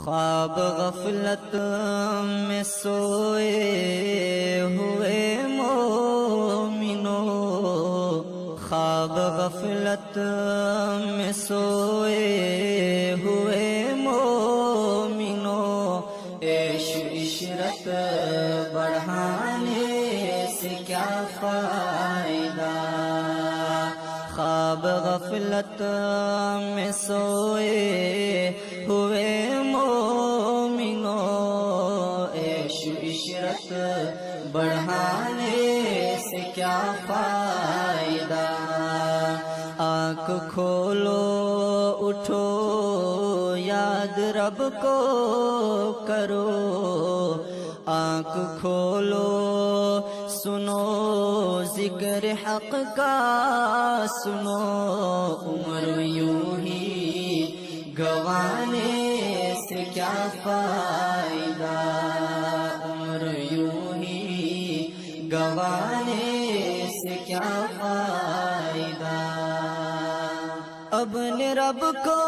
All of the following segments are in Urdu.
خواب غفلت میں سوئے ہوئے مومنو، خواب غفلت میں سوئے ہوئے مومنو، عیش عشرت بڑھانے سے کیا فائدہ؟ خواب غفلت میں سوئے ہوئے مومنو، عیش عشرت بڑھانے سے کیا فائدہ؟ آنکھ کھولو اٹھو یاد رب کو کرو، آنکھ کھولو سنو ذکر حق کا سنو، عمر یوں ہی گوانے سے کیا فائدہ؟ عمر یوں ہی گوانے سے کیا فائدہ؟ اپنے رب کو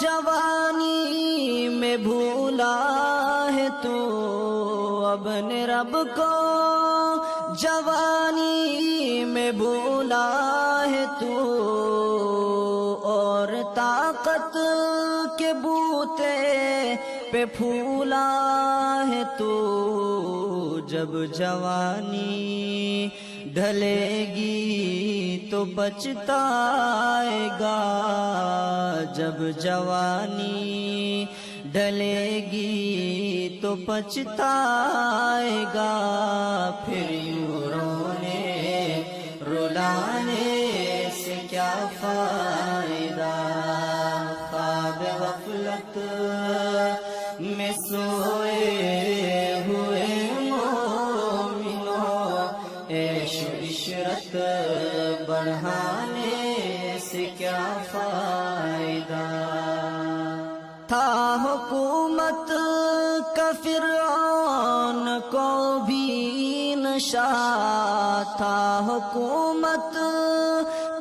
جوانی میں بھولا ہے تو، اپنے رب کو جوانی میں بھولا ہے تو، اور طاقت کے بوتے پہ پھولا ہے تو، جب جوانی ڈھلے گی تو پچھتائے گا، جب جوانی ڈھلے گی تو پچھتائے گا، پھر یوں رونے رلانے سے کیا فائدہ؟ خواب غفلت میں سوئے ہوئے مومنو، عیش عشرت بڑھانے سے کیا فائدہ؟ تھا حکومت کا فرعون کو بھی نشا، تھا حکومت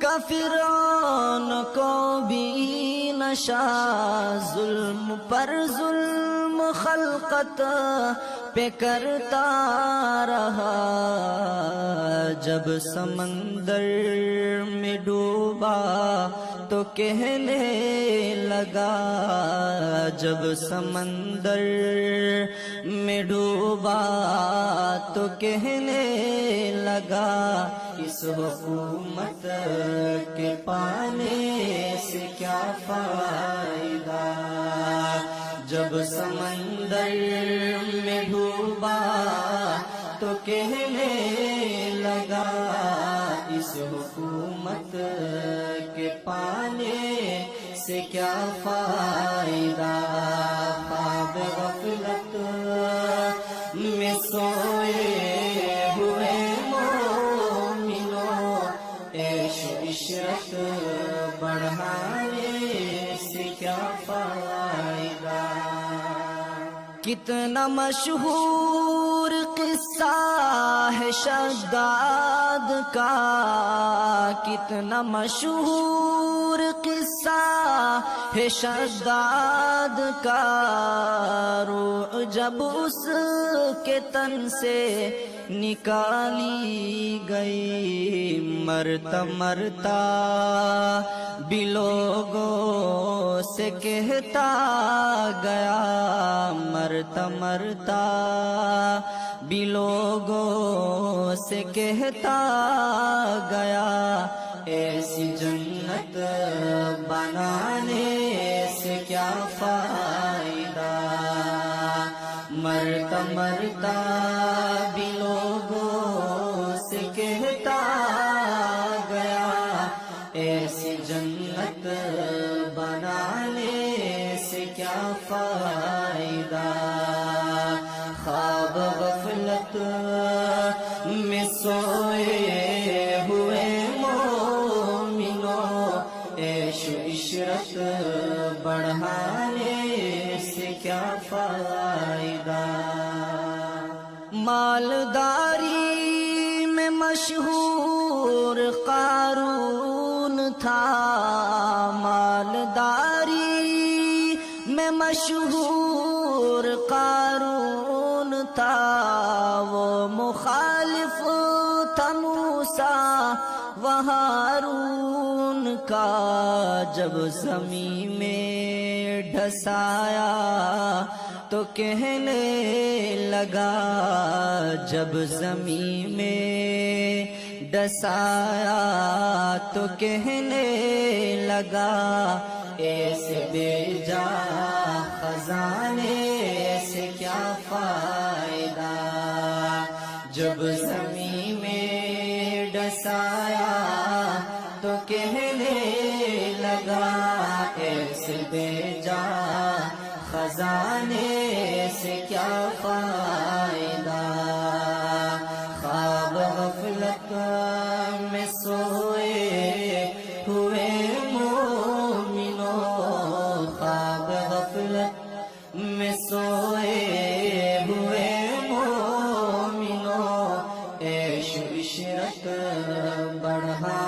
کا فرعون کو بھی نشا، ظلم پر ظلم خلقت پہ کرتا رہا، جب سمندر میں ڈوبا تو کہنے لگا، جب سمندر میں ڈوبا تو کہنے لگا، اس حکومت کے پانے سے کیا فائدہ؟ جب سمندر میں ڈوبا تو کہنے لگا، اس حکومت کے پانے سے کیا فائدہ؟ خواب غفلت میں سوئے ہوئے مومنو، عیش عشرت بڑھانے سے کیا فائدہ؟ کتنا مشہور قصہ ہے شداد کا، کتنا مشہور قصہ ہے شداد کا، روح جب اس کے تن سے نکالی گئی، مرتا مرتا بھی لوگوں سے کہتا گیا، مرتا مرتا بھی لوگوں سے کہتا گیا، ایسی جنت بنانے سے کیا فائدہ؟ مرتا مرتا بھی لوگوں سے کہتا گیا، ایسی جنت بنانے سے کیا فائدہ؟ خواب غفلت میں سوئے ہوئے مومنو، عیش عشرت بڑھانے سے کیا فائدہ؟ مالداری میں مشہور قارون تھا، مالداری میں مشہور قارون تھا، وہ مخالف تھا موسیٰ و ہارون کا، جب زمین میں ڈھسایا تو کہنے لگا، جب زمین میں ڈسایا تو کہنے لگا، ایسے بے جا خزانے سے کیا فائدہ، جب زمین میں ڈسایا تو کہنے لگا، ایسے بے جا خزانے سے کیا فائدہ، خواب غفلت میں سوئے ہوئے مومنوں، خواب غفلت میں سوئے ہوئے مومنوں، عیش و عشرت بڑھا